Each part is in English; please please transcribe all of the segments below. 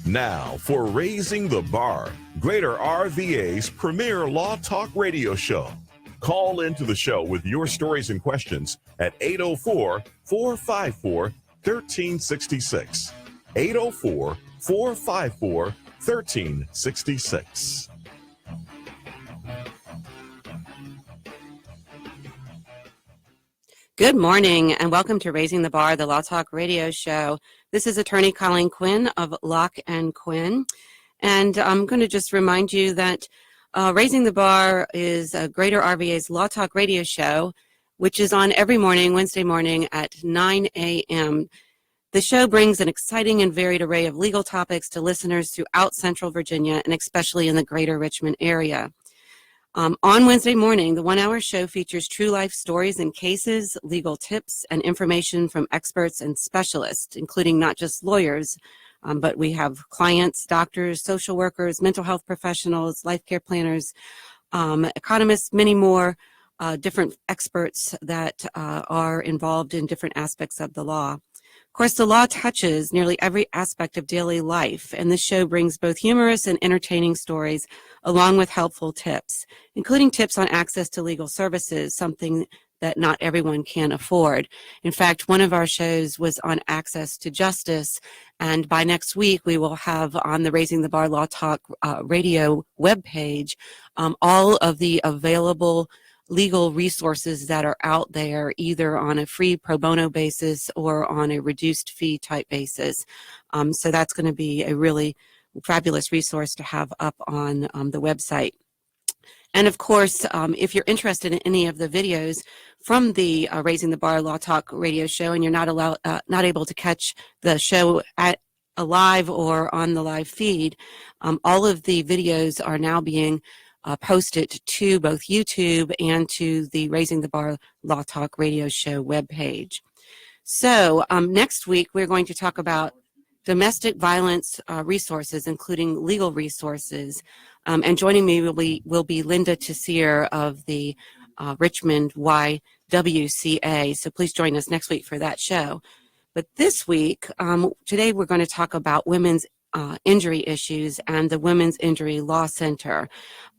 Now for Raising the Bar, Greater RVA's premier law talk radio show. Call into the show with your stories and questions at 804-454-1366. 804-454-1366. Good morning and welcome to Raising the Bar, the Law Talk radio show. This is attorney Colleen Quinn of Locke and Quinn. And I'm going to just remind you that Raising the Bar is a Greater RVA's Law Talk radio show, which is on every morning, Wednesday morning at 9 a.m. The show brings an exciting and varied array of legal topics to listeners throughout Central Virginia and especially in the Greater Richmond area. On Wednesday morning, the 1 hour show features true life stories and cases, legal tips, and information from experts and specialists, including not just lawyers, but we have clients, doctors, social workers, mental health professionals, life care planners, economists, many more different experts that are involved in different aspects of the law. Of course, the law touches nearly every aspect of daily life, and this show brings both humorous and entertaining stories along with helpful tips, including tips on access to legal services, something that not everyone can afford. In fact, one of our shows was on access to justice, and by next week we will have on the Raising the Bar Law Talk radio webpage all of the available legal resources that are out there, either on a free pro bono basis or on a reduced fee type basis. So that's going to be a really fabulous resource to have up on the website. And of course, if you're interested in any of the videos from the Raising the Bar Law Talk radio show, and you're not able to catch the show at live or on the live feed, all of the videos are now being posted to both YouTube and to the Raising the Bar Law Talk radio show webpage. So next week, we're going to talk about domestic violence resources, including legal resources. And joining me will be Linda Tessier of the Richmond YWCA. So please join us next week for that show. But this week, today we're going to talk about women's injury issues and the Women's Injury Law Center.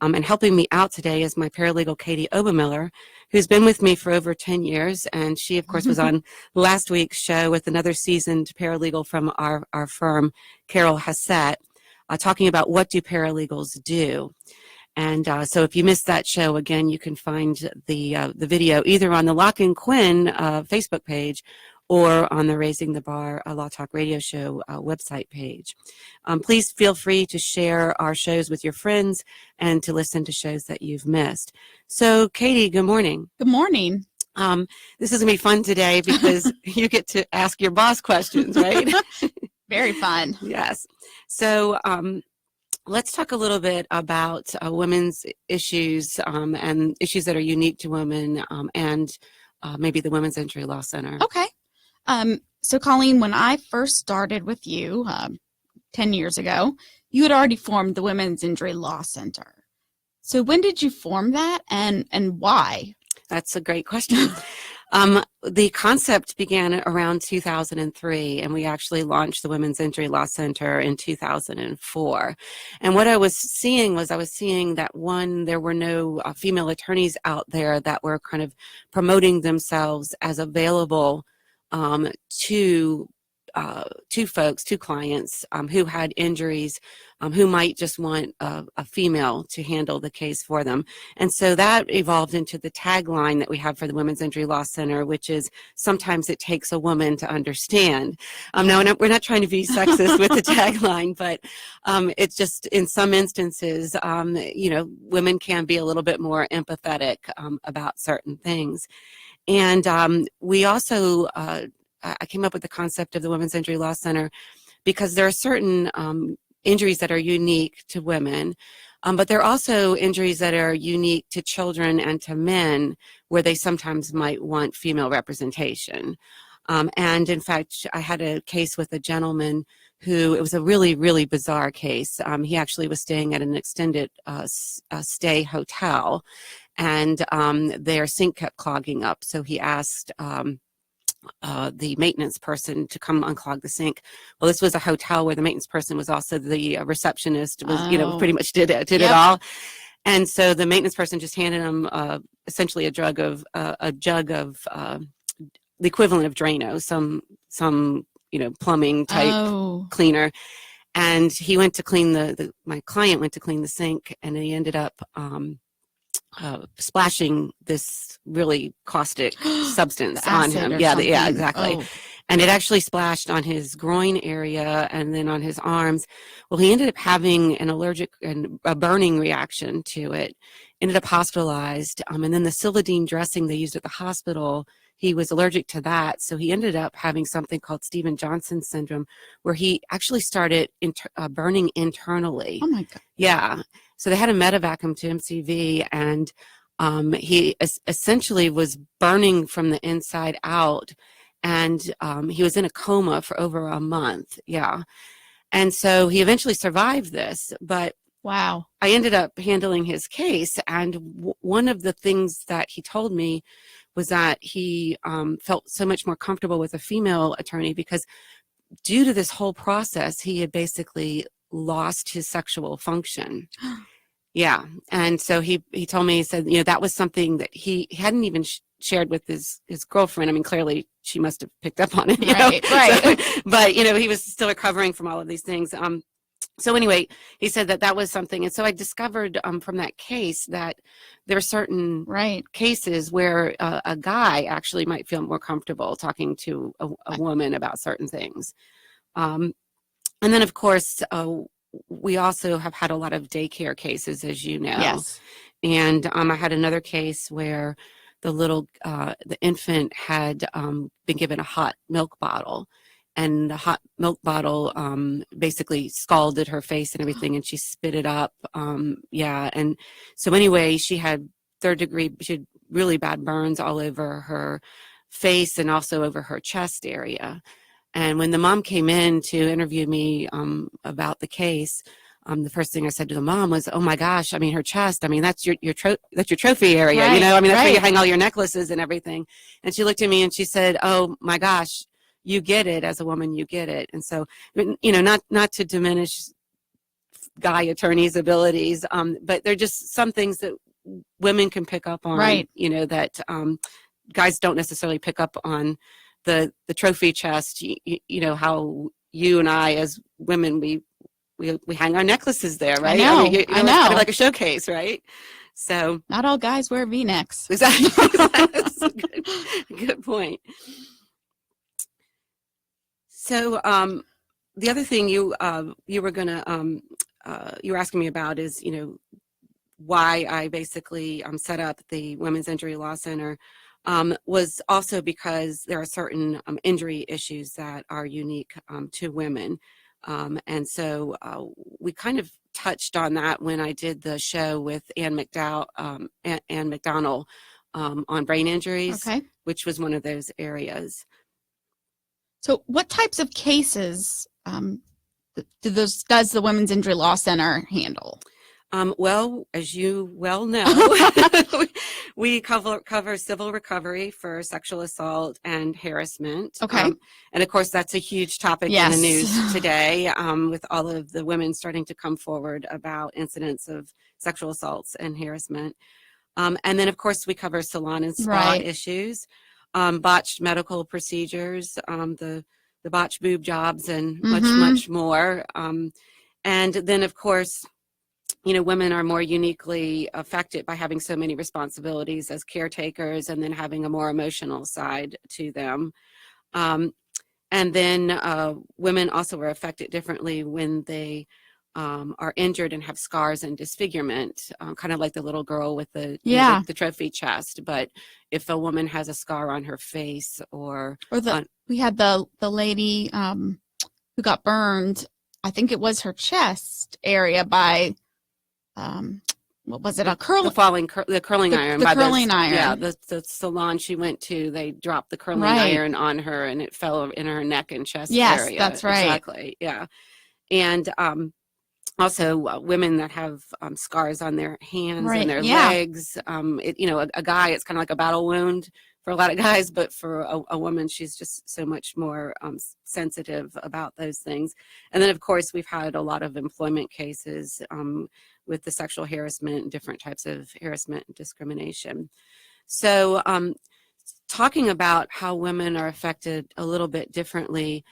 And helping me out today is my paralegal, Katie Obermiller, who's been with me for over 10 years. And she, of course, was on last week's show with another seasoned paralegal from our firm, Carol Hassett, talking about what do paralegals do. And so if you missed that show, again, you can find the video either on the Locke and Quinn Facebook page or on the Raising the Bar Law Talk Radio Show website page. Please feel free to share our shows with your friends and to listen to shows that you've missed. So, Katie, good morning. Good morning. This is going to be fun today because you get to ask your boss questions, right? Very fun. Yes. So let's talk a little bit about women's issues and issues that are unique to women and maybe the Women's Injury Law Center. Okay. So Colleen, when I first started with you 10 years ago, you had already formed the Women's Injury Law Center. So when did you form that and why? That's a great question. The concept began around 2003, and we actually launched the Women's Injury Law Center in 2004. And what I was seeing that, one, there were no female attorneys out there that were kind of promoting themselves as available to clients who had injuries, who might just want a female to handle the case for them. And so that evolved into the tagline that we have for the Women's Injury Law Center, which is, sometimes it takes a woman to understand. Now, we're not trying to be sexist with the tagline, but it's just, in some instances, women can be a little bit more empathetic about certain things. And we also, I came up with the concept of the Women's Injury Law Center because there are certain injuries that are unique to women, but there are also injuries that are unique to children and to men where they sometimes might want female representation. And in fact, I had a case with a gentleman who, it was a really, really bizarre case. He actually was staying at an extended stay hotel, and their sink kept clogging up. So he asked the maintenance person to come unclog the sink. Well, this was a hotel where the maintenance person was also the receptionist, was, pretty much did it all. And so the maintenance person just handed him essentially a jug of the equivalent of Drano, some plumbing type cleaner. And he went to clean my client went to clean the sink, and he ended up splashing this really caustic substance on him. Yeah, exactly. Oh. And it actually splashed on his groin area and then on his arms. Well, he ended up having an allergic and a burning reaction to it, ended up hospitalized. And then the Silvadene dressing they used at the hospital, he was allergic to that. So he ended up having something called Stevens-Johnson syndrome, where he actually started burning internally. Oh my God. Yeah. So they had to medevac him to MCV, and he essentially was burning from the inside out. And he was in a coma for over a month. Yeah. And so he eventually survived this, but wow, I ended up handling his case. And one of the things that he told me was that he felt so much more comfortable with a female attorney because due to this whole process, he had basically lost his sexual function. Yeah. And so he told me, he said, that was something that he hadn't even shared with his girlfriend. I mean, clearly she must have picked up on it, right. So, but, he was still recovering from all of these things. So anyway, he said that was something. And so I discovered from that case that there are certain cases where a guy actually might feel more comfortable talking to a woman about certain things. And then, of course, we also have had a lot of daycare cases, as you know. Yes. And I had another case where the infant had been given a hot milk bottle, and the hot milk bottle basically scalded her face and everything, and she spit it up. And so anyway, she had she had really bad burns all over her face and also over her chest area. And when the mom came in to interview me about the case, the first thing I said to the mom was, "Oh my gosh! I mean, her chest. I mean, that's your trophy area. Right, I mean, that's where you hang all your necklaces and everything." And she looked at me and she said, "Oh my gosh, you get it. As a woman, you get it." And so, not to diminish guy attorneys' abilities, but they're just some things that women can pick up on. Right. That guys don't necessarily pick up on. The trophy chest, how you and I as women, we hang our necklaces there, right? I know. It's kind of like a showcase, right? So not all guys wear V-necks. Exactly. That's a good point. So the other thing you were gonna you were asking me about is why I basically set up the Women's Injury Law Center. Was also because there are certain injury issues that are unique to women. And so we kind of touched on that when I did the show with Ann McDowell on brain injuries, which was one of those areas. So what types of cases does the Women's Injury Law Center handle? Well, as you well know, we cover civil recovery for sexual assault and harassment. Okay. And of course, that's a huge topic in the news today, with all of the women starting to come forward about incidents of sexual assaults and harassment. And then, of course, we cover salon and spa issues, botched medical procedures, the botched boob jobs, and much more. And then, of course, women are more uniquely affected by having so many responsibilities as caretakers and then having a more emotional side to them. And then women also are affected differently when they are injured and have scars and disfigurement, kind of like the little girl with the trophy chest. But if a woman has a scar on her face we had the lady who got burned, I think it was her chest area by what was it, a the curl? the curling iron. The by curling iron. Yeah, the salon she went to, they dropped the curling Right. iron on her, and it fell in her neck and chest Yes, area. that's right. Exactly, yeah. And also women that have scars on their hands Right, and their yeah. legs. A guy, it's kind of like a battle wound for a lot of guys, but for a woman, she's just so much more sensitive about those things. And then, of course, we've had a lot of employment cases with the sexual harassment and different types of harassment and discrimination. So talking about how women are affected a little bit differently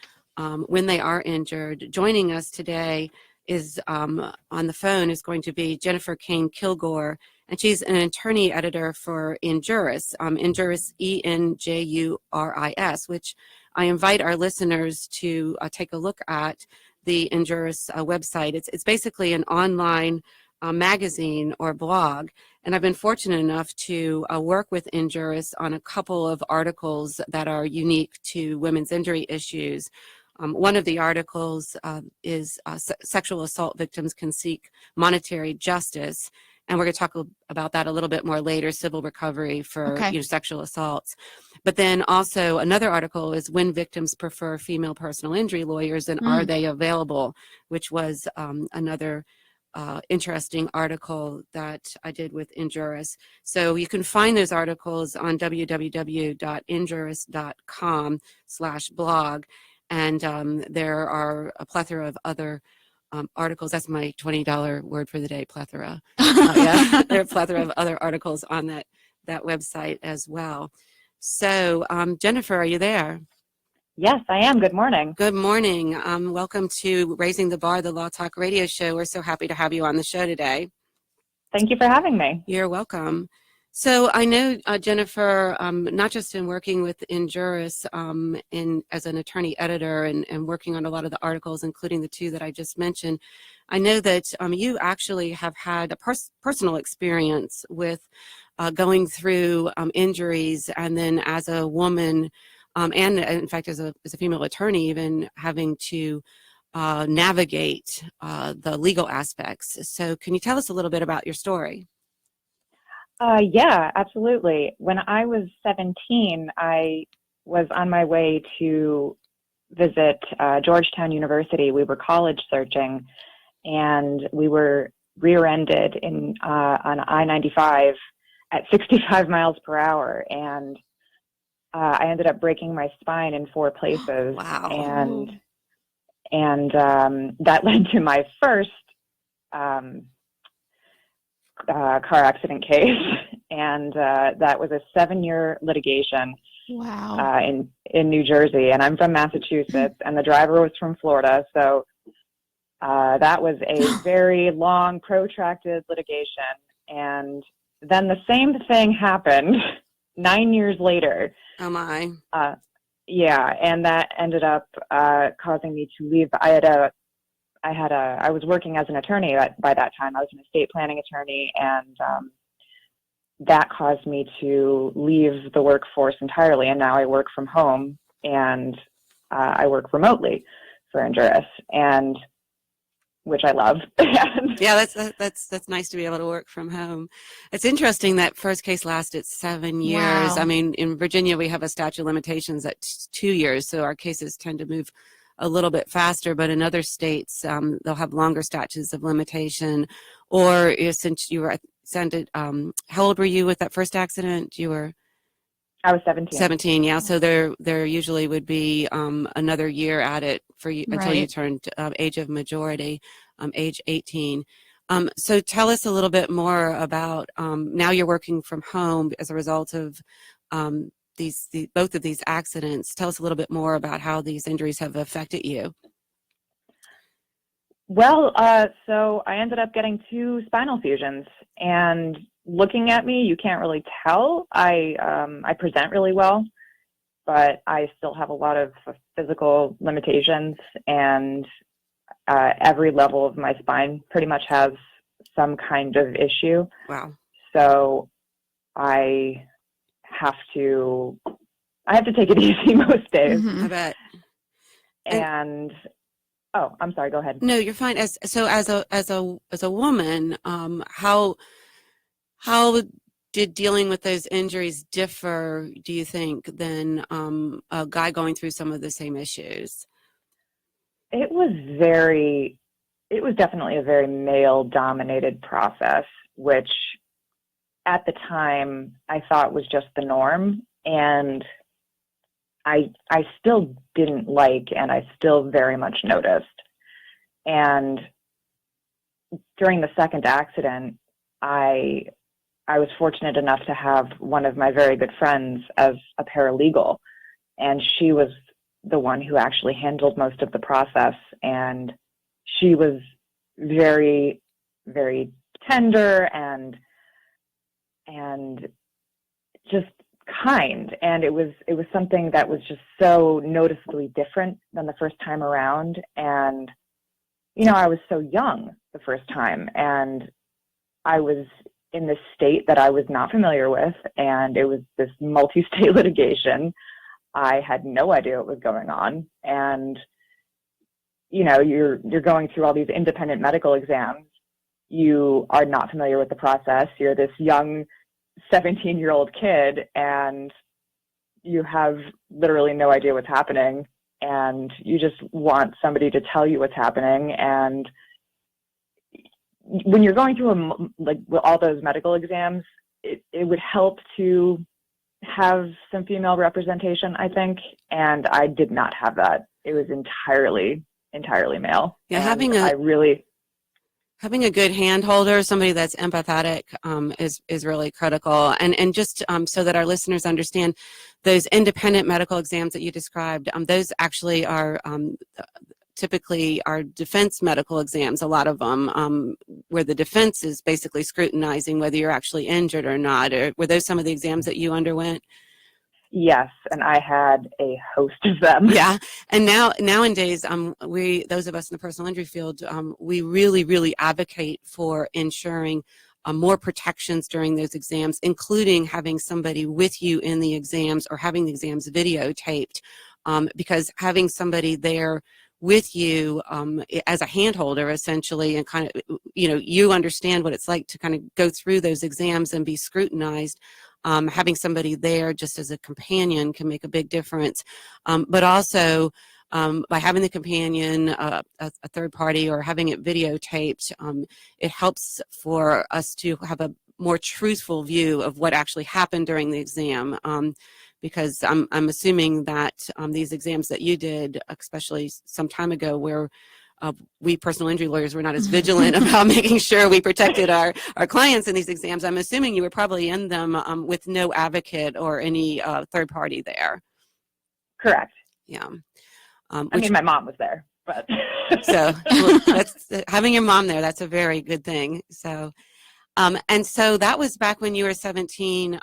when they are injured, joining us today is on the phone is going to be Jennifer Kain Kilgore, and she's an attorney editor for Enjuris, Enjuris, Enjuris, which I invite our listeners to take a look at the Enjuris website. It's basically an online magazine or blog, and I've been fortunate enough to work with Enjuris on a couple of articles that are unique to women's injury issues. One of the articles is sexual assault victims can seek monetary justice, and we're going to talk about that a little bit more later, civil recovery for sexual assaults. But then also another article is when victims prefer female personal injury lawyers and are they available, which was another interesting article that I did with Enjuris. So you can find those articles on www.enjuris.com/blog. And there are a plethora of other articles. That's my $20 word for the day, plethora. Yeah, there are a plethora of other articles on that website as well. So Jennifer, are you there? Yes, I am. Good morning. Good morning. Welcome to Raising the Bar, the Law Talk radio show. We're so happy to have you on the show today. Thank you for having me. You're welcome. So I know, Jennifer, not just in working with Enjuris as an attorney editor and working on a lot of the articles, including the two that I just mentioned, I know that you actually have had a personal experience with going through injuries, and then as a woman, and in fact as a female attorney, even having to navigate the legal aspects. So can you tell us a little bit about your story? Yeah, absolutely. When I was 17, I was on my way to visit Georgetown University. We were college searching, and we were rear-ended on I-95 at 65 miles per hour, and I ended up breaking my spine in 4 places. Wow. And that led to my first car accident case, and that was a 7-year litigation. Wow. In New Jersey, and I'm from Massachusetts, and the driver was from Florida, so that was a very long, protracted litigation. And then the same thing happened 9 years later. Oh my. Yeah, and that ended up causing me to leave. I was working as an attorney by that time. I was an estate planning attorney, and that caused me to leave the workforce entirely. And now I work from home, and I work remotely for Enjuris, and which I love. Yeah, that's nice to be able to work from home. It's interesting that first case lasted 7 years. Wow. I mean, in Virginia, we have a statute of limitations at 2 years, so our cases tend to move a little bit faster, but in other states, they'll have longer statutes of limitation. Or since you were how old were you with that first accident? I was 17. 17, yeah. So there usually would be another year at it for you until you turned age of majority, age 18. So tell us a little bit more about now you're working from home as a result of both of these accidents. Tell us a little bit more about how these injuries have affected you. Well, so I ended up getting 2 spinal fusions, and looking at me, you can't really tell. I present really well, but I still have a lot of physical limitations, and every level of my spine pretty much has some kind of issue. Wow. So I have to take it easy most days. Mm-hmm. I bet. And oh, I'm sorry, go ahead. No, you're fine. As a woman, how How did dealing with those injuries differ, do you think, than a guy going through some of the same issues? It was definitely a very male-dominated process, which at the time I thought was just the norm, and I still didn't like, and I still very much noticed. And during the second accident, I was fortunate enough to have one of my very good friends as a paralegal, and she was the one who actually handled most of the process, and she was very, very tender and just kind, and it was something that was just so noticeably different than the first time around. And I was so young the first time, and I was in this state that I was not familiar with, and it was this multi-state litigation. I had no idea what was going on, and you're going through all these independent medical exams. You are not familiar with the process. You're this young 17-year-old kid, and you have literally no idea what's happening, and you just want somebody to tell you what's happening. And when you're going through all those medical exams, it would help to have some female representation, I think, and I did not have that. It was entirely male. Yeah, and having a good hand holder, somebody that's empathetic, is really critical. And just so that our listeners understand, those independent medical exams that you described, those actually are typically are defense medical exams, a lot of them, where the defense is basically scrutinizing whether you're actually injured or not. Or were those some of the exams that you underwent? Yes, and I had a host of them. Yeah, and nowadays, those of us in the personal injury field, we really, really advocate for ensuring more protections during those exams, including having somebody with you in the exams or having the exams videotaped, because having somebody there with you as a handholder, essentially, and kind of, you understand what it's like to kind of go through those exams and be scrutinized. Having somebody there just as a companion can make a big difference. But also, by having the companion, a third party, or having it videotaped, it helps for us to have a more truthful view of what actually happened during the exam. Because I'm assuming that these exams that you did, especially some time ago, where we personal injury lawyers were not as vigilant about making sure we protected our clients in these exams, I'm assuming you were probably in them with no advocate or any third party there. Correct. Yeah. My mom was there, but so having your mom there, that's a very good thing. So. And so that was back when you were 17.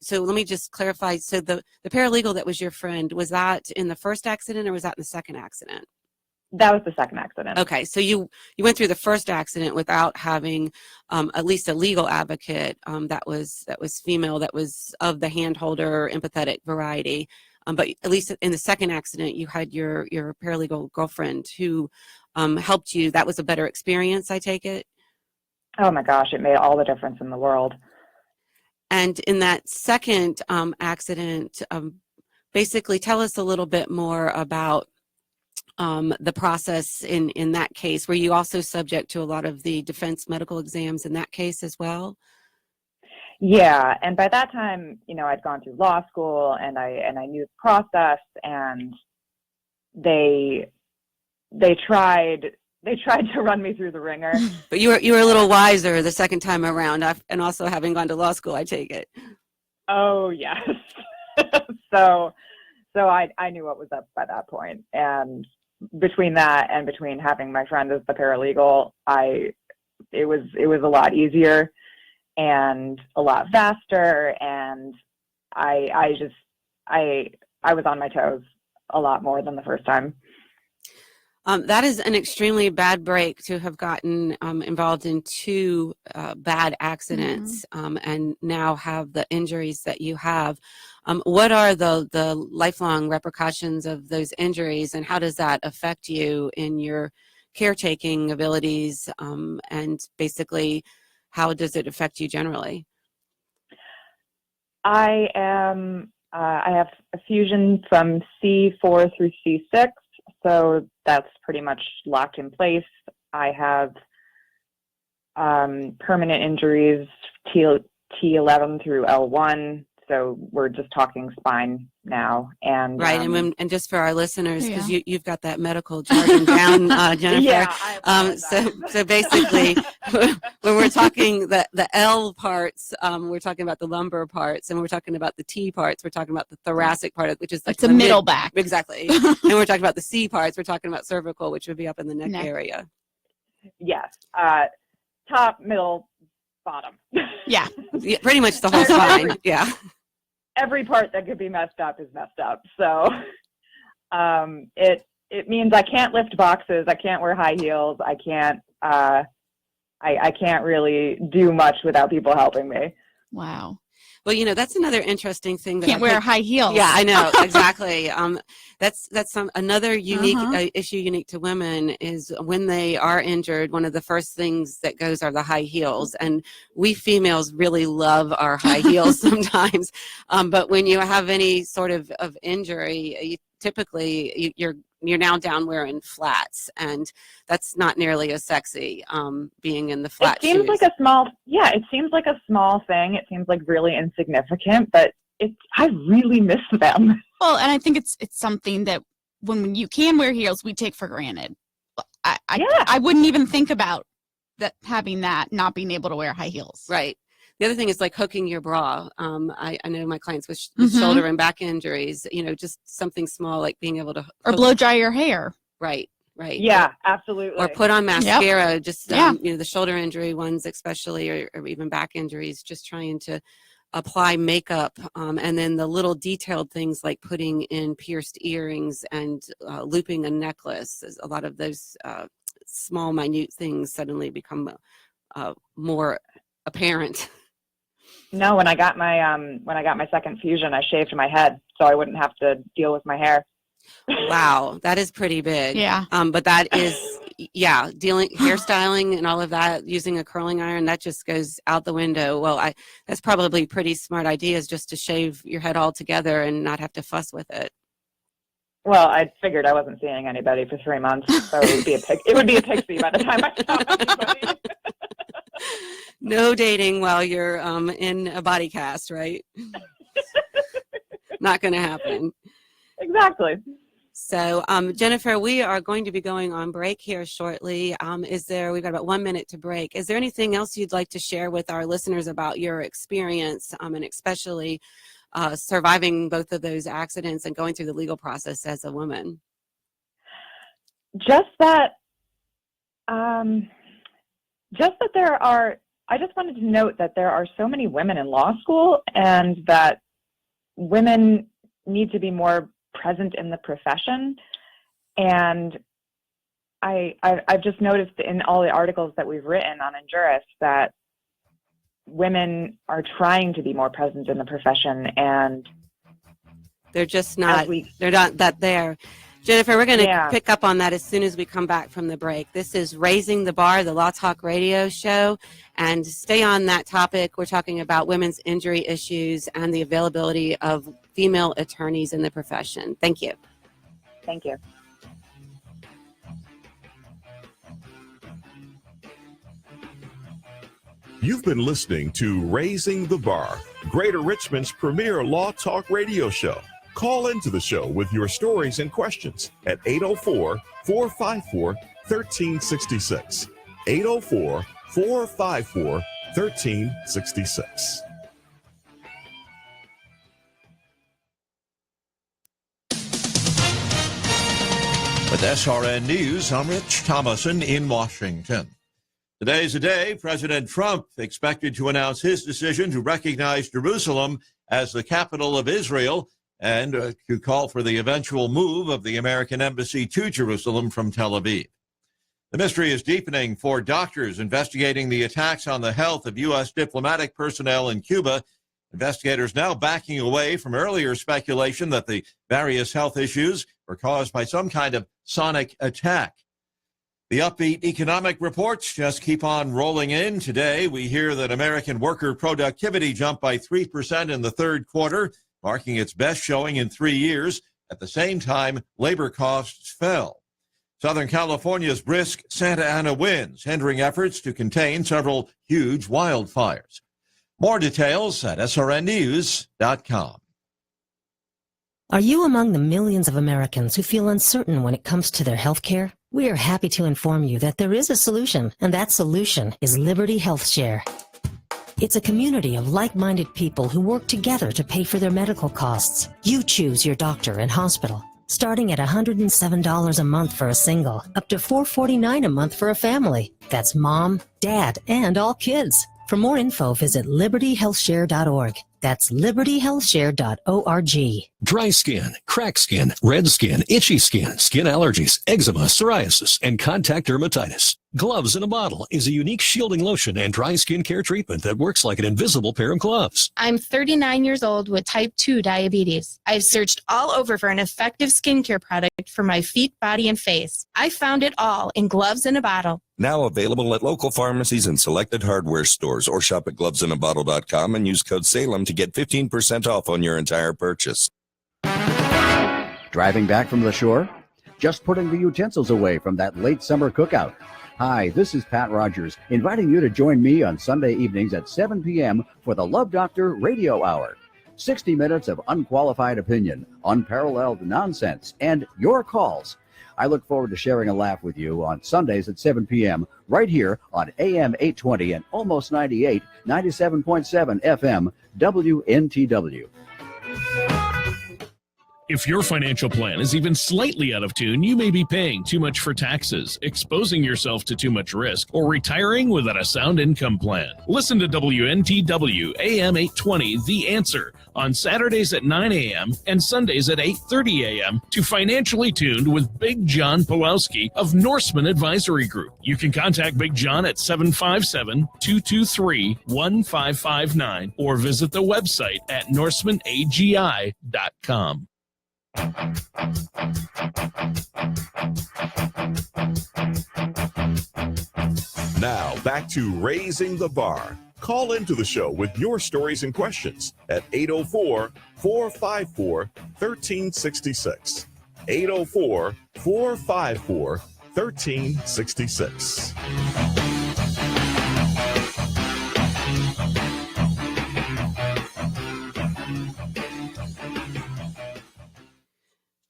So let me just clarify. So the paralegal that was your friend, was that in the first accident or was that in the second accident? That was the second accident. Okay, so you went through the first accident without having at least a legal advocate that was female, that was of the handholder, empathetic variety. But at least in the second accident, you had your paralegal girlfriend who helped you. That was a better experience, I take it? Oh my gosh, it made all the difference in the world. And in that second accident, basically tell us a little bit more about the process in that case. Were you also subject to a lot of the defense medical exams in that case as well? Yeah, and by that time, I'd gone through law school, and I knew the process, and they tried to run me through the ringer. But you were a little wiser the second time around, and also having gone to law school, I take it. Oh yes. So I knew what was up by that point, and between that and between having my friend as the paralegal, it was a lot easier and a lot faster, and I was on my toes a lot more than the first time. That is an extremely bad break to have gotten involved in two bad accidents, and now have the injuries that you have. What are the lifelong repercussions of those injuries, and how does that affect you in your caretaking abilities, and basically how does it affect you generally? I am. I have a fusion from C4 through C6, so that's pretty much locked in place. I have permanent injuries T11 through L1, so we're just talking spine now. And right, and just for our listeners, because you've got that medical jargon down, Jennifer. Yeah, so basically, when we're talking the L parts, we're talking about the lumbar parts, and we're talking about the T parts, we're talking about the thoracic part, which is like the middle back. Exactly. And we're talking about the C parts, we're talking about cervical, which would be up in the neck. Area. Yes. Top, middle, bottom. Yeah. Pretty much the whole spine. Yeah. Every part that could be messed up is messed up. So it means I can't lift boxes, I can't wear high heels, I can't I can't really do much without people helping me. Wow. Well, that's another interesting thing. That can't wear high heels. Yeah, I know, exactly. That's another unique issue unique to women is when they are injured, one of the first things that goes are the high heels. And we females really love our high heels sometimes. But when you have any sort of injury, typically you're now down wearing flats, and that's not nearly as sexy, being in the flat shoes. It seems like a small thing. It seems like really insignificant, but I really miss them. Well, and I think it's something that when you can wear heels, we take for granted. I wouldn't even think about that, having that, not being able to wear high heels. Right. The other thing is like hooking your bra. I know my clients with shoulder and back injuries, just something small like being able to or blow dry your hair. Right. Yeah, absolutely. Or put on mascara, just, the shoulder injury ones especially, or even back injuries, just trying to apply makeup. And then the little detailed things like putting in pierced earrings and looping a necklace. A lot of those small, minute things suddenly become more apparent. No, when I got my second fusion, I shaved my head so I wouldn't have to deal with my hair. Wow, that is pretty big. Yeah. But that is, hairstyling and all of that, using a curling iron, that just goes out the window. Well, that's probably pretty smart ideas, just to shave your head all together and not have to fuss with it. Well, I figured I wasn't seeing anybody for 3 months, so it would be a pixie by the time I saw anybody. No dating while you're in a body cast, right? Not going to happen. Exactly. So, Jennifer, we are going to be going on break here shortly. We've got about 1 minute to break. Is there anything else you'd like to share with our listeners about your experience, and especially surviving both of those accidents and going through the legal process as a woman? Just that I just wanted to note that there are so many women in law school, and that women need to be more present in the profession. And I've just noticed in all the articles that we've written on Enjuris that women are trying to be more present in the profession, and they're just not. They're not that there. Jennifer, we're going to pick up on that as soon as we come back from the break. This is Raising the Bar, the Law Talk radio show. And stay on that topic. We're talking about women's injury issues and the availability of female attorneys in the profession. Thank you. Thank you. You've been listening to Raising the Bar, Greater Richmond's premier Law Talk radio show. Call into the show with your stories and questions at 804-454-1366. 804-454-1366. With SRN News, I'm Rich Thomason in Washington. Today's the day President Trump expected to announce his decision to recognize Jerusalem as the capital of Israel and to call for the eventual move of the American embassy to Jerusalem from Tel Aviv. The mystery is deepening for doctors investigating the attacks on the health of U.S. diplomatic personnel in Cuba. Investigators now backing away from earlier speculation that the various health issues were caused by some kind of sonic attack. The upbeat economic reports just keep on rolling in. Today, we hear that American worker productivity jumped by 3% in the third quarter, marking its best showing in 3 years. At the same time, labor costs fell. Southern California's brisk Santa Ana winds, hindering efforts to contain several huge wildfires. More details at srnnews.com. Are you among the millions of Americans who feel uncertain when it comes to their health care? We are happy to inform you that there is a solution, and that solution is Liberty Health Share. It's a community of like-minded people who work together to pay for their medical costs. You choose your doctor and hospital, starting at $107 a month for a single, up to $449 a month for a family. That's mom, dad, and all kids. For more info, visit libertyhealthshare.org. That's libertyhealthshare.org. Dry skin, cracked skin, red skin, itchy skin, skin allergies, eczema, psoriasis, and contact dermatitis. Gloves in a Bottle is a unique shielding lotion and dry skin care treatment that works like an invisible pair of gloves. I'm 39 years old with type 2 diabetes. I've searched all over for an effective skincare product for my feet, body, and face. I found it all in Gloves in a Bottle. Now available at local pharmacies and selected hardware stores, or shop at glovesinabottle.com and use code SALEM to get 15% off on your entire purchase. Driving back from the shore? Just putting the utensils away from that late summer cookout. Hi, this is Pat Rogers, inviting you to join me on Sunday evenings at 7 p.m. for the Love Doctor Radio Hour. 60 minutes of unqualified opinion, unparalleled nonsense, and your calls. I look forward to sharing a laugh with you on Sundays at 7 p.m. right here on AM 820 and almost 98, 97.7 FM, WNTW. If your financial plan is even slightly out of tune, you may be paying too much for taxes, exposing yourself to too much risk, or retiring without a sound income plan. Listen to WNTW AM 820 The Answer on Saturdays at 9 a.m. and Sundays at 8:30 a.m. to Financially Tuned with Big John Pawlowski of Norseman Advisory Group. You can contact Big John at 757-223-1559 or visit the website at norsemanagi.com. Now, back to Raising the Bar. Call into the show with your stories and questions at 804-454-1366. 804-454-1366.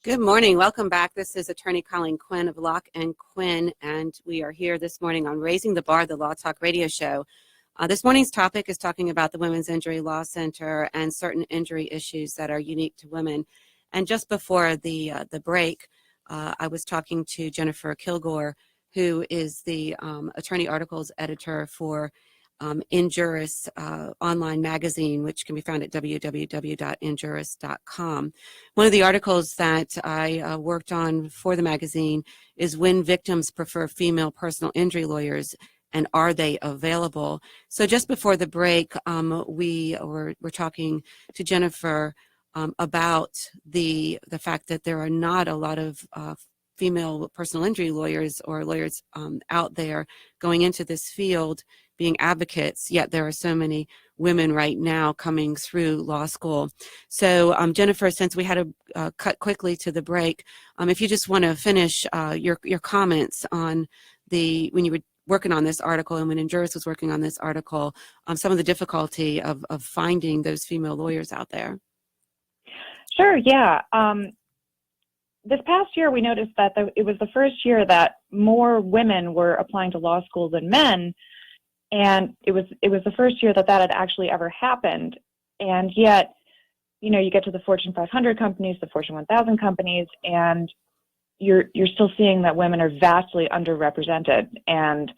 Good morning. Welcome back. This is Attorney Colleen Quinn of Locke and Quinn, and we are here this morning on Raising the Bar, the Law Talk radio show. This morning's topic is talking about the Women's Injury Law Center and certain injury issues that are unique to women. And just before the break, I was talking to Jennifer Kilgore, who is the attorney articles editor for Enjuris online magazine, which can be found at www.enjuris.com. One of the articles that I worked on for the magazine is When Victims Prefer Female Personal Injury Lawyers, and Are They Available? So just before the break, we were talking to Jennifer about the fact that there are not a lot of female personal injury lawyers or lawyers out there going into this field being advocates, yet there are so many women right now coming through law school. So Jennifer, since we had to cut quickly to the break, if you just want to finish your comments on when you were working on this article and when Enjuris was working on this article, some of the difficulty of finding those female lawyers out there. Sure, yeah. This past year, we noticed that it was the first year that more women were applying to law school than men, and it was the first year that had actually ever happened. And yet, you get to the Fortune 500 companies, the Fortune 1000 companies, and you're still seeing that women are vastly underrepresented. And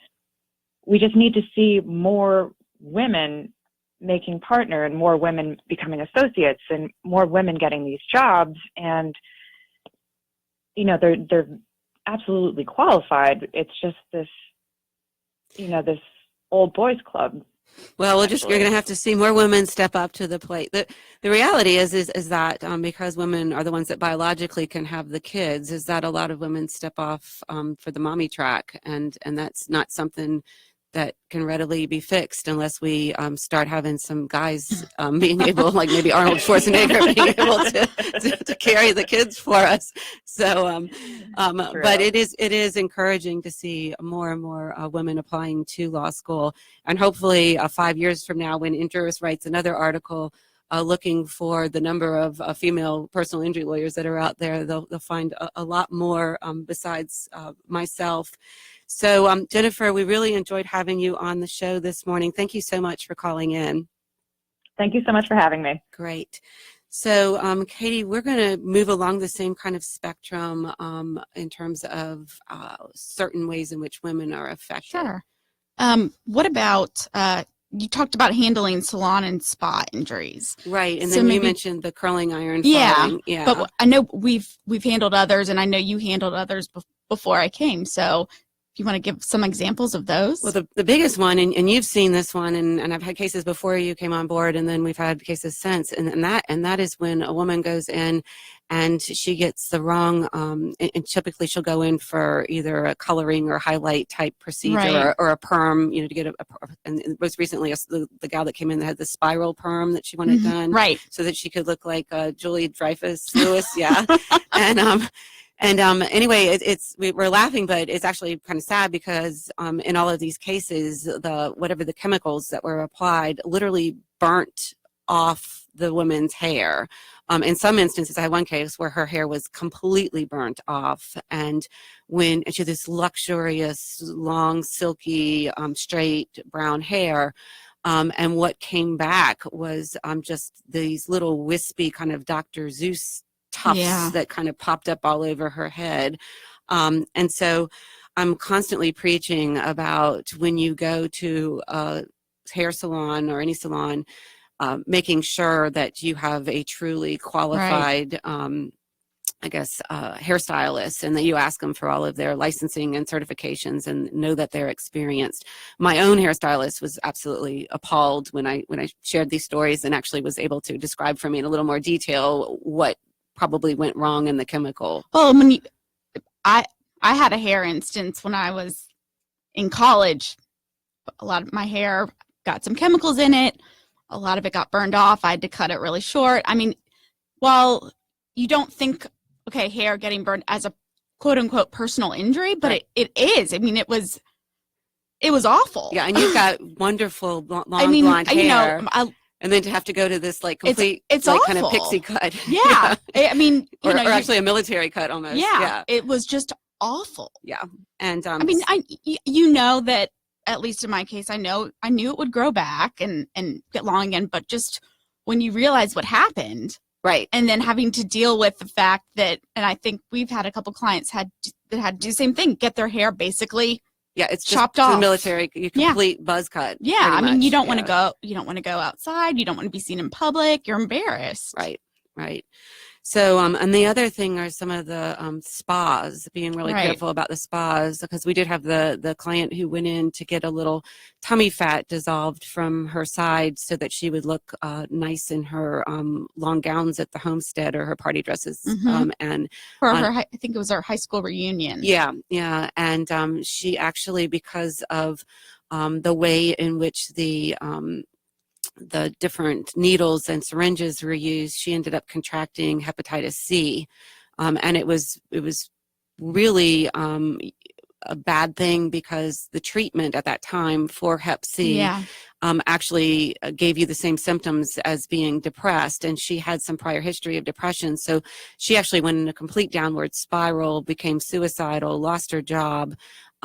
we just need to see more women making partner and more women becoming associates and more women getting these jobs. And they're absolutely qualified. It's just this, this old boys club. Well, you're going to have to see more women step up to the plate. The reality is that because women are the ones that biologically can have the kids, is that a lot of women step off for the mommy track, and that's not something that can readily be fixed unless we start having some guys being able, like maybe Arnold Schwarzenegger, being able to carry the kids for us. So, but it is encouraging to see more and more women applying to law school, and hopefully 5 years from now, when Enjuris writes another article looking for the number of female personal injury lawyers that are out there, they'll find a lot more besides myself. So, Jennifer, we really enjoyed having you on the show this morning. Thank you so much for calling in. Thank you so much for having me. Great. So, Katie, we're going to move along the same kind of spectrum in terms of certain ways in which women are affected. Sure. What about, you talked about handling salon and spa injuries. Right, and so then maybe, you mentioned the curling iron. Yeah, falling. Yeah. But I know we've handled others, and I know you handled others before I came. So, if you want to give some examples of those? Well, the biggest one, and you've seen this one, and I've had cases before you came on board, and then we've had cases since, and that is when a woman goes in and she gets the wrong, and typically she'll go in for either a coloring or highlight type procedure, right, or a perm, to get and it was recently the gal that came in that had the spiral perm that she wanted done, right, so that she could look like Julie Dreyfus-Lewis, yeah, and anyway, we're laughing, but it's actually kind of sad because in all of these cases, whatever the chemicals that were applied literally burnt off the woman's hair. In some instances, I had one case where her hair was completely burnt off, and she had this luxurious, long, silky, straight brown hair. And what came back was just these little wispy kind of Dr. Seuss tufts that kind of popped up all over her head. And so I'm constantly preaching about when you go to a hair salon or any salon, making sure that you have a truly qualified, hairstylist, and that you ask them for all of their licensing and certifications and know that they're experienced. My own hairstylist was absolutely appalled when I shared these stories, and actually was able to describe for me in a little more detail what probably went wrong in the chemical. Well, I had a hair instance when I was in college. A lot of my hair got some chemicals in it. A lot of it got burned off. I had to cut it really short. I mean, while you don't think, okay, hair getting burned as a quote unquote personal injury, but it is. I mean, it was awful. Yeah, and you've got wonderful long blonde hair. And then to have to go to this like complete, it's like awful. kind of pixie cut. Yeah. I mean, or actually a military cut almost. Yeah. It was just awful. Yeah. And I mean, that at least in my case, I knew it would grow back and get long again, but just when you realize what happened, right, and then having to deal with the fact that, and I think we've had a couple clients that had to do the same thing, get their hair basically it's chopped just off. The military, complete buzz cut. Yeah, I mean, you don't want to go. You don't want to go outside. You don't want to be seen in public. You're embarrassed. Right. So, and the other thing are some of the spas, being really careful about the spas, because we did have the client who went in to get a little tummy fat dissolved from her side so that she would look nice in her long gowns at the homestead or her party dresses. And for I think it was our high school reunion. Yeah. And she actually, because of the way in which the different needles and syringes were used, she ended up contracting hepatitis C, and it was really a bad thing because the treatment at that time for Hep C actually gave you the same symptoms as being depressed, and she had some prior history of depression, so she actually went in a complete downward spiral, became suicidal, lost her job.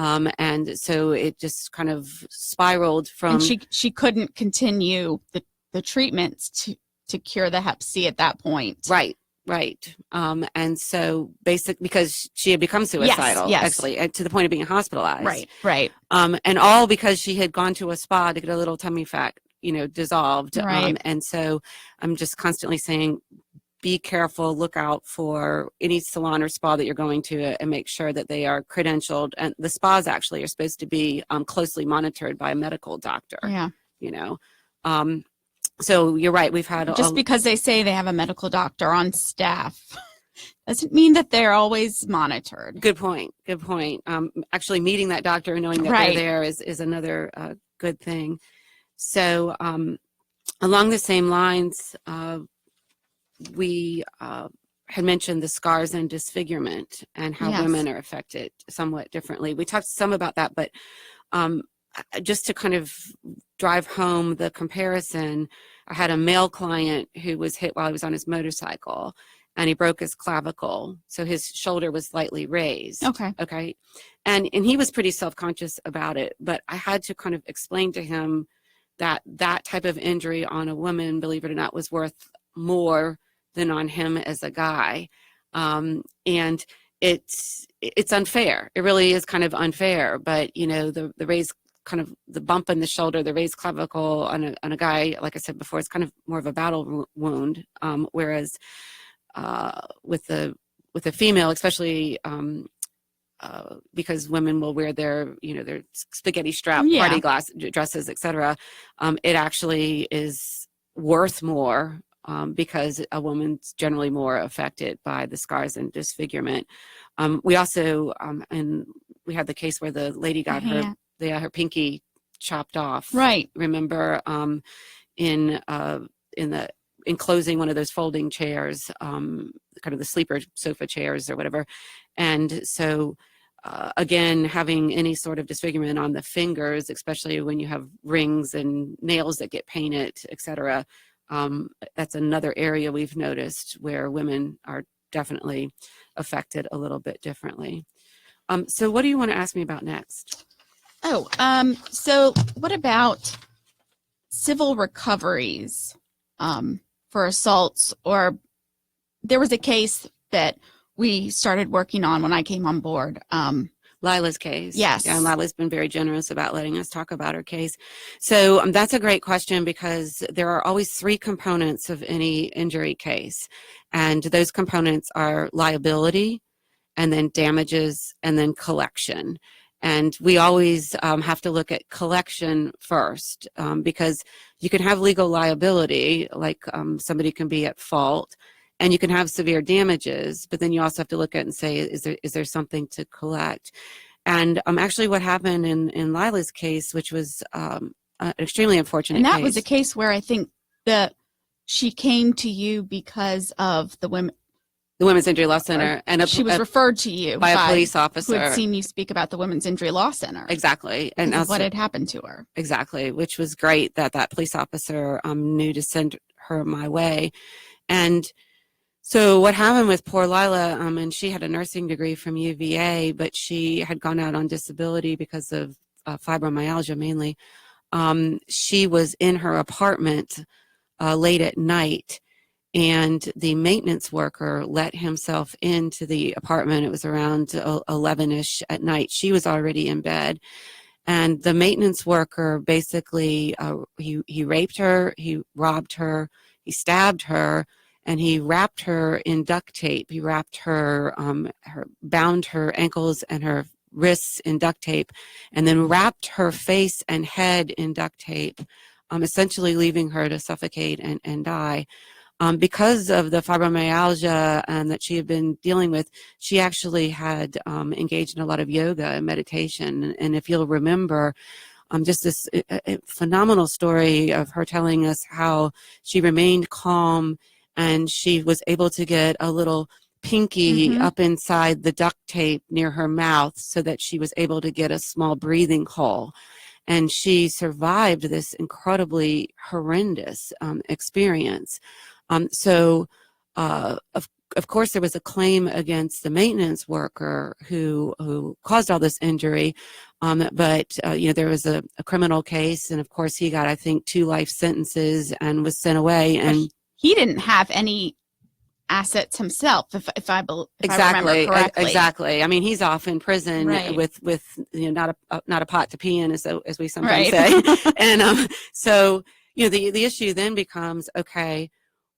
And so it just kind of spiraled from. And she couldn't continue the treatments to cure the Hep C at that point. Right. And so because she had become suicidal, actually, to the point of being hospitalized. Right. And all because she had gone to a spa to get a little tummy fat, dissolved. Right. And so I'm just constantly saying, be careful, look out for any salon or spa that you're going to and make sure that they are credentialed. And the spas actually are supposed to be closely monitored by a medical doctor. Yeah. So you're right. We've had just because they say they have a medical doctor on staff doesn't mean that they're always monitored. Good point. Actually meeting that doctor and knowing that Right. they're there is another good thing. So along the same lines, we had mentioned the scars and disfigurement and how Yes. women are affected somewhat differently. We talked some about that, but just to kind of drive home the comparison, I had a male client who was hit while he was on his motorcycle, and he broke his clavicle. So his shoulder was slightly raised. Okay. And he was pretty self-conscious about it, but I had to kind of explain to him that that type of injury on a woman, believe it or not, was worth more than on him as a guy. And it's unfair. It really is kind of unfair, but the raised kind of the bump in the shoulder, the raised clavicle on a guy, like I said before, it's kind of more of a battle wound. Whereas with a female, especially because women will wear their spaghetti strap party dresses, etc. It actually is worth more because a woman's generally more affected by the scars and disfigurement. We also and we had the case where the lady got her pinky chopped off. Right. Remember, in enclosing one of those folding chairs, kind of the sleeper sofa chairs or whatever. And so, again, having any sort of disfigurement on the fingers, especially when you have rings and nails that get painted, etc., that's another area we've noticed where women are definitely affected a little bit differently. So what do you want to ask me about next? So what about civil recoveries for assaults? Or there was a case that we started working on when I came on board. Lila's case. Yes. Yeah, and Lila's been very generous about letting us talk about her case. So that's a great question because there are always three components of any injury case. And those components are liability, and then damages, and then collection. And we always have to look at collection first because you can have legal liability, like somebody can be at fault, and you can have severe damages, but then you also have to look at and say, is there something to collect? And actually what happened in Lila's case, which was an extremely unfortunate case. And that was a case where I think that she came to you because of the Women's Injury Law Center. And she was referred to you by a police officer who had seen you speak about the Women's Injury Law Center. Exactly. And also, what had happened to her. Exactly, which was great that police officer knew to send her my way. And so what happened with poor Lila, and she had a nursing degree from UVA, but she had gone out on disability because of fibromyalgia mainly. She was in her apartment late at night, and the maintenance worker let himself into the apartment. It was around 11-ish at night. She was already in bed. And the maintenance worker basically, he raped her, he robbed her, he stabbed her, and he wrapped her in duct tape. He wrapped her, bound her ankles and her wrists in duct tape, and then wrapped her face and head in duct tape, essentially leaving her to suffocate and die. Because of the fibromyalgia that she had been dealing with, she actually had engaged in a lot of yoga and meditation. And if you'll remember, just this phenomenal story of her telling us how she remained calm and she was able to get a little pinky up inside the duct tape near her mouth so that she was able to get a small breathing hole. And she survived this incredibly horrendous experience. So, of course, there was a claim against the maintenance worker who caused all this injury. But there was a criminal case, and of course, he got, I think, 2 life sentences and was sent away. And he didn't have any assets himself, if I remember correctly. Exactly. I mean, he's off in prison with not a pot to pee in, as we sometimes say. And so the issue then becomes, okay,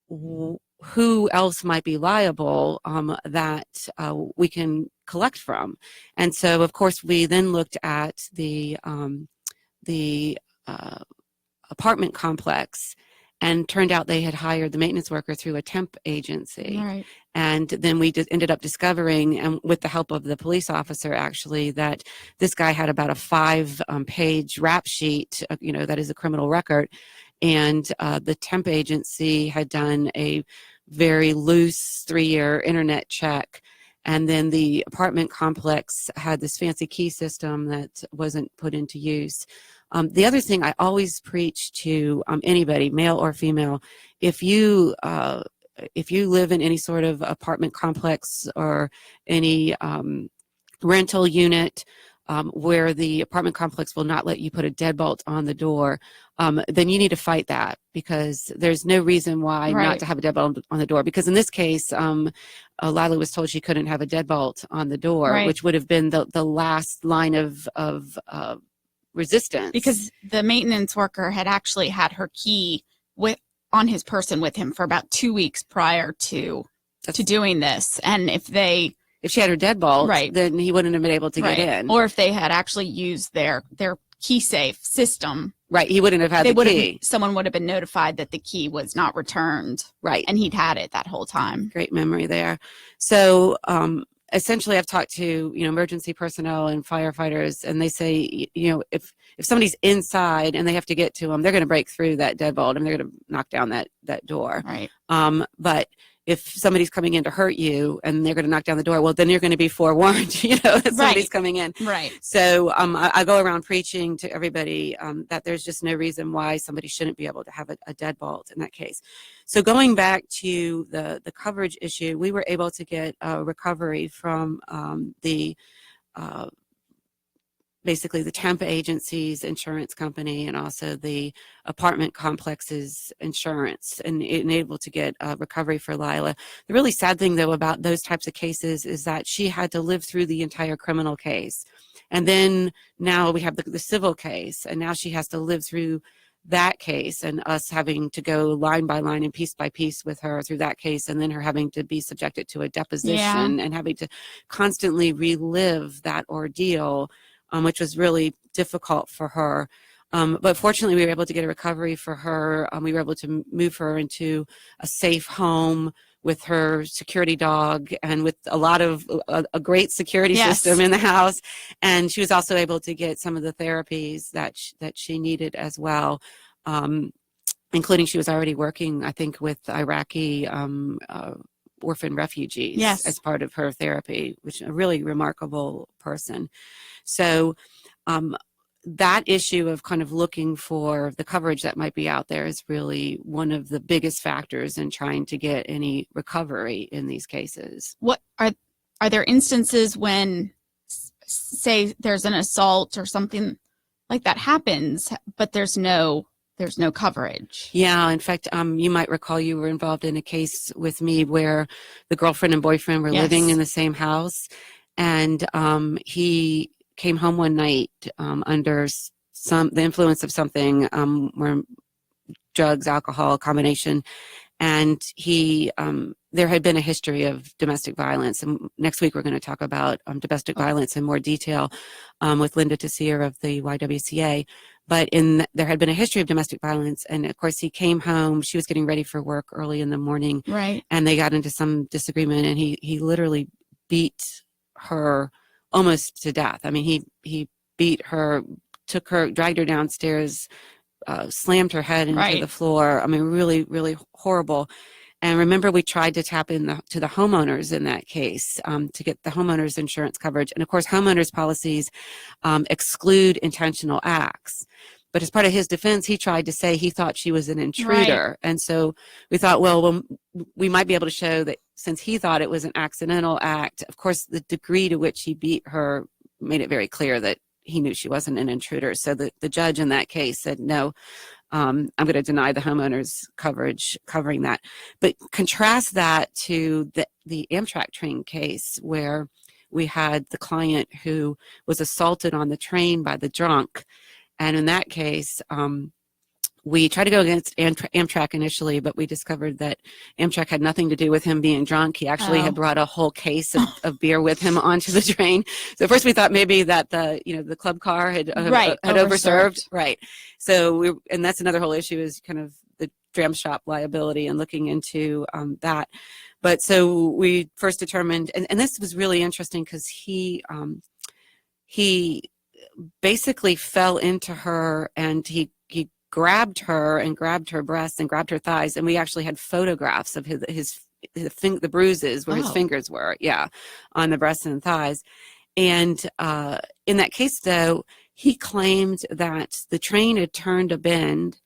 who else might be liable that we can collect from? And so, of course, we then looked at the apartment complex, and turned out they had hired the maintenance worker through a temp agency. Right. And then we just ended up discovering, and with the help of the police officer, actually, that this guy had about a 5-page rap sheet, that is a criminal record. And the temp agency had done a very loose 3-year internet check. And then the apartment complex had this fancy key system that wasn't put into use. The other thing I always preach to anybody, male or female, if you live in any sort of apartment complex or any rental unit where the apartment complex will not let you put a deadbolt on the door, then you need to fight that, because there's no reason why not to have a deadbolt on the door. Because in this case, Lila was told she couldn't have a deadbolt on the door, which would have been the last line of resistance. Because the maintenance worker had actually had her key on his person with him for about 2 weeks prior to doing this. And if she had her deadbolt, then he wouldn't have been able to get in. Or if they had actually used their key safe system. Right, he wouldn't have had the key. Someone would have been notified that the key was not returned. Right. And he'd had it that whole time. Great memory there. So essentially, I've talked to emergency personnel and firefighters, and they say, if somebody's inside and they have to get to them, they're going to break through that deadbolt and they're going to knock down that door. Right. But if somebody's coming in to hurt you and they're going to knock down the door, well, then you're going to be forewarned, that somebody's coming in. Right. So I go around preaching to everybody that there's just no reason why somebody shouldn't be able to have a deadbolt in that case. So going back to the coverage issue, we were able to get a recovery from basically the temp agency's insurance company and also the apartment complex's insurance, and able to get a recovery for Lila. The really sad thing, though, about those types of cases is that she had to live through the entire criminal case. And then now we have the civil case, and now she has to live through that case, and us having to go line by line and piece by piece with her through that case, and then her having to be subjected to a deposition and having to constantly relive that ordeal, which was really difficult for her. But fortunately, we were able to get a recovery for her. We were able to move her into a safe home with her security dog and with a great security system in the house. And she was also able to get some of the therapies that she needed as well, including she was already working, I think, with Iraqi orphan refugees as part of her therapy, which is a really remarkable person. So that issue of kind of looking for the coverage that might be out there is really one of the biggest factors in trying to get any recovery in these cases. What are there instances when, say, there's an assault or something like that happens, but there's no coverage? Yeah, in fact, you might recall you were involved in a case with me where the girlfriend and boyfriend were living in the same house, and he came home one night under the influence of something, where drugs, alcohol combination, and there had been a history of domestic violence. And next week we're going to talk about domestic violence in more detail with Linda Tessier of the YWCA. But there had been a history of domestic violence, and of course he came home. She was getting ready for work early in the morning, and they got into some disagreement, and he literally beat her almost to death. I mean, he beat her, dragged her downstairs, slammed her head into the floor. I mean, really, really horrible. And remember, we tried to tap in to the homeowners in that case to get the homeowners insurance coverage. And of course, homeowners policies exclude intentional acts. But as part of his defense, he tried to say he thought she was an intruder. And so we thought, well, we might be able to show that since he thought it was an accidental act, of course, the degree to which he beat her made it very clear that he knew she wasn't an intruder. So the judge in that case said, no, I'm going to deny the homeowners coverage covering that. But contrast that to the Amtrak train case where we had the client who was assaulted on the train by the drunk. And in that case, we tried to go against Amtrak initially, but we discovered that Amtrak had nothing to do with him being drunk. He actually had brought a whole case of beer with him onto the train. So first we thought maybe that the club car had overserved. Right. So and that's another whole issue, is kind of the dram shop liability and looking into that. But so we first determined, and this was really interesting because he basically fell into her, and he grabbed her and grabbed her breasts and grabbed her thighs, and we actually had photographs of the bruises where his fingers were, on the breasts and thighs. And in that case, though, he claimed that the train had turned a bend,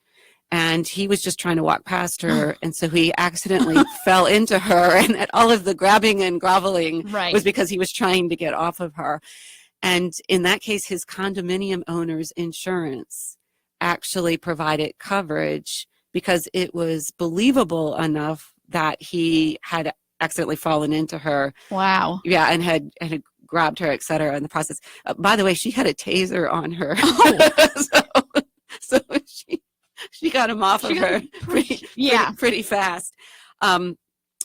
and he was just trying to walk past her, and so he accidentally fell into her, and that all of the grabbing and groveling was because he was trying to get off of her. And in that case, his condominium owner's insurance actually provided coverage because it was believable enough that he had accidentally fallen into her. Wow. Yeah, and had grabbed her, et cetera, in the process. By the way, she had a taser on her. Oh. so she got him off of her pretty fast.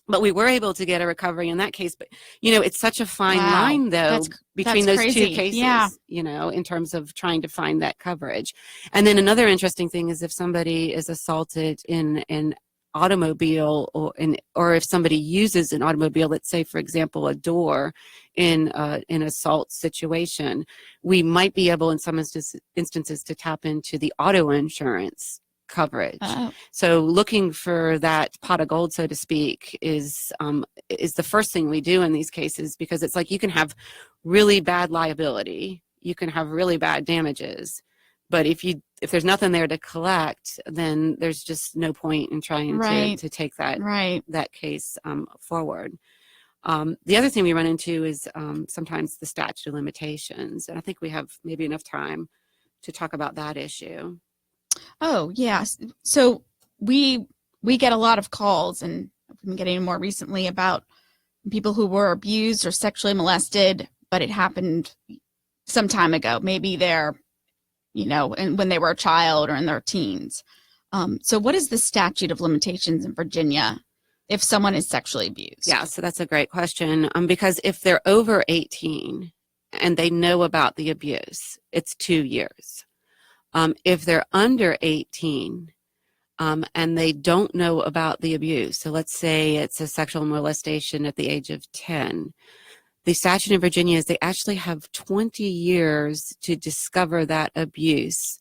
But we were able to get a recovery in that case. But, it's such a fine line, though, between those two cases, in terms of trying to find that coverage. And then another interesting thing is if somebody is assaulted in an automobile or if somebody uses an automobile, let's say, for example, a door in an assault situation, we might be able in some instances to tap into the auto insurance coverage. So looking for that pot of gold, so to speak, is the first thing we do in these cases, because it's like you can have really bad liability, you can have really bad damages, but if there's nothing there to collect, then there's just no point in trying to take that case forward. The other thing we run into is sometimes the statute of limitations, and I think we have maybe enough time to talk about that issue. Oh, yes. So we get a lot of calls, and I've been getting more recently, about people who were abused or sexually molested, but it happened some time ago. Maybe they're, and when they were a child or in their teens. So what is the statute of limitations in Virginia if someone is sexually abused? Yeah, so that's a great question. Because if they're over 18 and they know about the abuse, it's 2 years. If they're under 18 and they don't know about the abuse, so let's say it's a sexual molestation at the age of 10, the statute in Virginia is they actually have 20 years to discover that abuse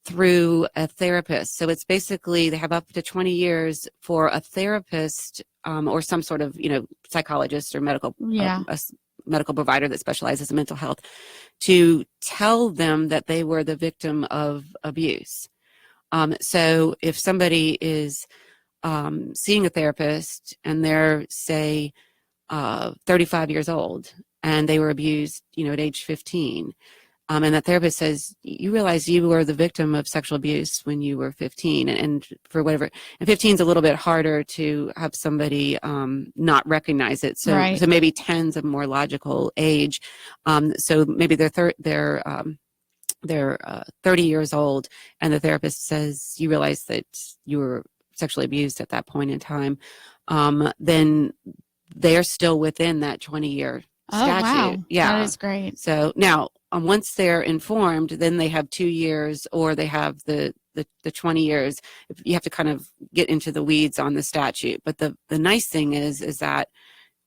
through a therapist. So it's basically they have up to 20 years for a therapist or some sort of, psychologist or medical medical provider that specializes in mental health to tell them that they were the victim of abuse. So if somebody is seeing a therapist and they're, say, 35 years old and they were abused, at age 15, and that therapist says, you realize you were the victim of sexual abuse when you were 15, and for whatever, and 15 is a little bit harder to have somebody not recognize it. So, so maybe 10's a more logical age. So maybe they're 30 years old, and the therapist says, you realize that you were sexually abused at that point in time. Then they're still within that 20-year statute. Wow. Yeah, that is great. So now, once they're informed, then they have 2 years, or they have the 20 years. You have to kind of get into the weeds on the statute. But the nice thing is that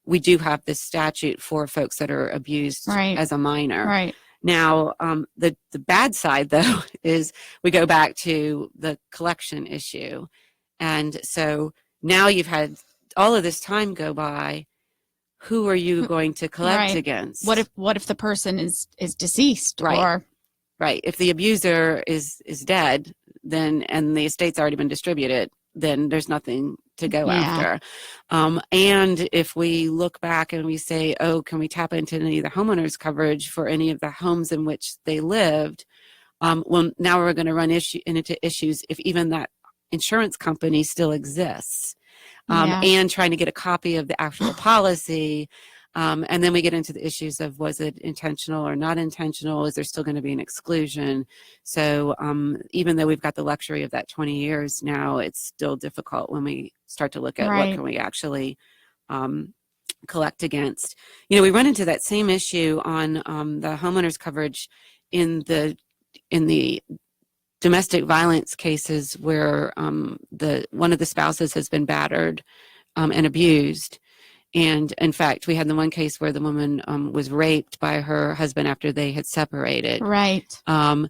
we do have this statute for folks that are abused as a minor. Right. Now, the bad side, though, is we go back to the collection issue. And so now you've had all of this time go by. Who are you going to collect against? What if the person is deceased? Right. If the abuser is dead, then, and the estate's already been distributed, then there's nothing to go after. And if we look back and we say, oh, can we tap into any of the homeowners coverage for any of the homes in which they lived? Well, now we're going to run into issues if even that insurance company still exists. And trying to get a copy of the actual policy. And then we get into the issues of, was it intentional or not intentional? Is there still going to be an exclusion? So even though we've got the luxury of that 20 years now, it's still difficult when we start to look at what can we actually collect against. We run into that same issue on the homeowners coverage in the domestic violence cases where one of the spouses has been battered and abused. And in fact, we had the one case where the woman was raped by her husband after they had separated. Right. And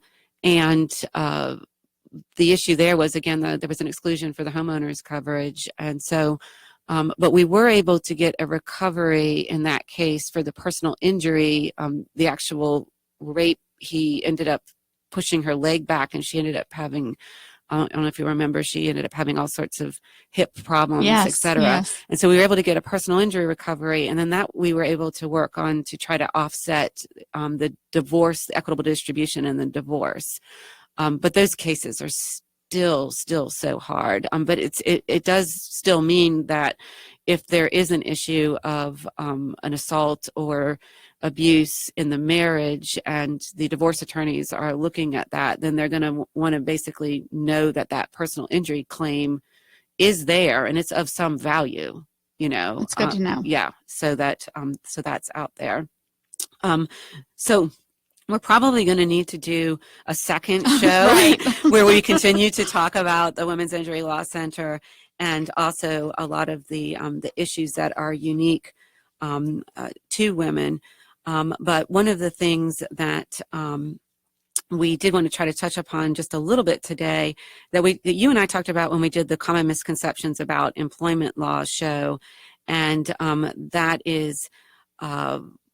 the issue there was, again, there was an exclusion for the homeowners coverage. And so, but we were able to get a recovery in that case for the personal injury. The actual rape, he ended up pushing her leg back, and she ended up having, I don't know if you remember, she ended up having all sorts of hip problems, etc. Yes. And so we were able to get a personal injury recovery, and then that we were able to work on to try to offset the divorce, the equitable distribution, and the divorce. But those cases are still so hard. But it does still mean that if there is an issue of an assault or abuse in the marriage and the divorce attorneys are looking at that, then they're going to want to basically know that that personal injury claim is there and it's of some value, It's good to know. Yeah. So that's out there. So we're probably going to need to do a second show where we continue to talk about the Women's Injury Law Center and also a lot of the issues that are unique to women. But one of the things that we did want to try to touch upon just a little bit today that you and I talked about when we did the Common Misconceptions About Employment Law show, and that is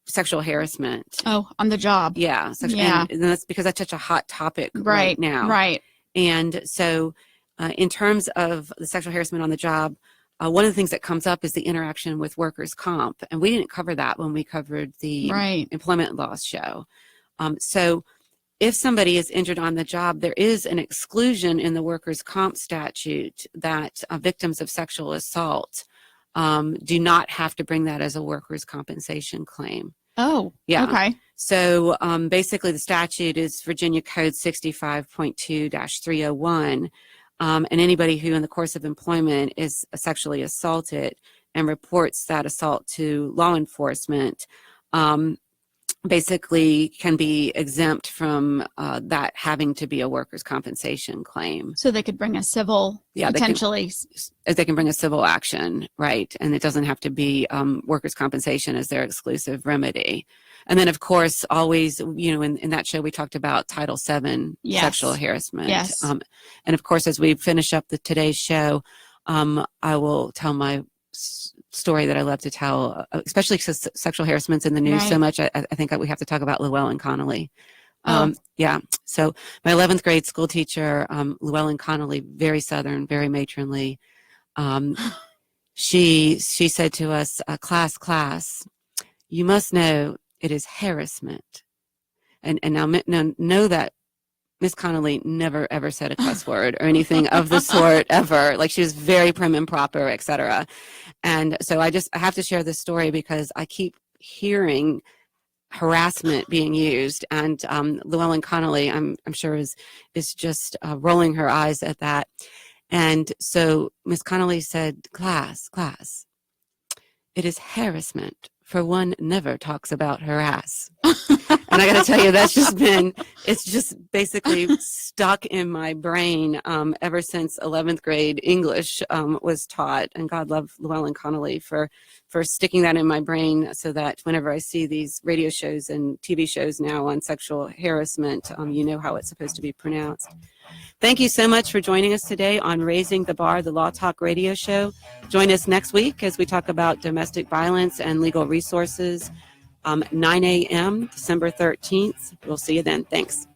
sexual harassment. Oh, on the job. Yeah. And that's because that's such a hot topic right now. Right. And so in terms of the sexual harassment on the job, one of the things that comes up is the interaction with workers' comp, and we didn't cover that when we covered the employment law show. So if somebody is injured on the job, there is an exclusion in the workers' comp statute that victims of sexual assault do not have to bring that as a workers' compensation claim. Oh, yeah. Okay. So basically the statute is Virginia Code 65.2-301. And anybody who in the course of employment is sexually assaulted and reports that assault to law enforcement basically can be exempt from that having to be a workers' compensation claim. So they could bring a civil, potentially. They can bring a civil action, right? And it doesn't have to be workers' compensation as their exclusive remedy. And then, of course, always, in that show, we talked about Title VII sexual harassment. Yes. And, of course, as we finish up today's show, I will tell my story that I love to tell, especially because sexual harassment's in the news so much. I think that we have to talk about Llewellyn Connolly. Yeah. So my 11th grade school teacher, Llewellyn Connolly, very Southern, very matronly. She said to us, class, you must know it is harassment. And now know that Miss Connolly never ever said a cuss word or anything of the sort ever. Like, she was very prim and proper, etc. And so I have to share this story because I keep hearing harassment being used, and Llewellyn Connolly, I'm sure is just rolling her eyes at that. And so Miss Connolly said, class, it is harassment, for one never talks about her ass. And I got to tell you, it's just basically stuck in my brain ever since 11th grade English was taught. And God love Llewellyn Connolly for sticking that in my brain, so that whenever I see these radio shows and TV shows now on sexual harassment, you know how it's supposed to be pronounced. Thank you so much for joining us today on Raising the Bar, the Law Talk radio show. Join us next week as we talk about domestic violence and legal resources. 9 a.m., December 13th. We'll see you then. Thanks.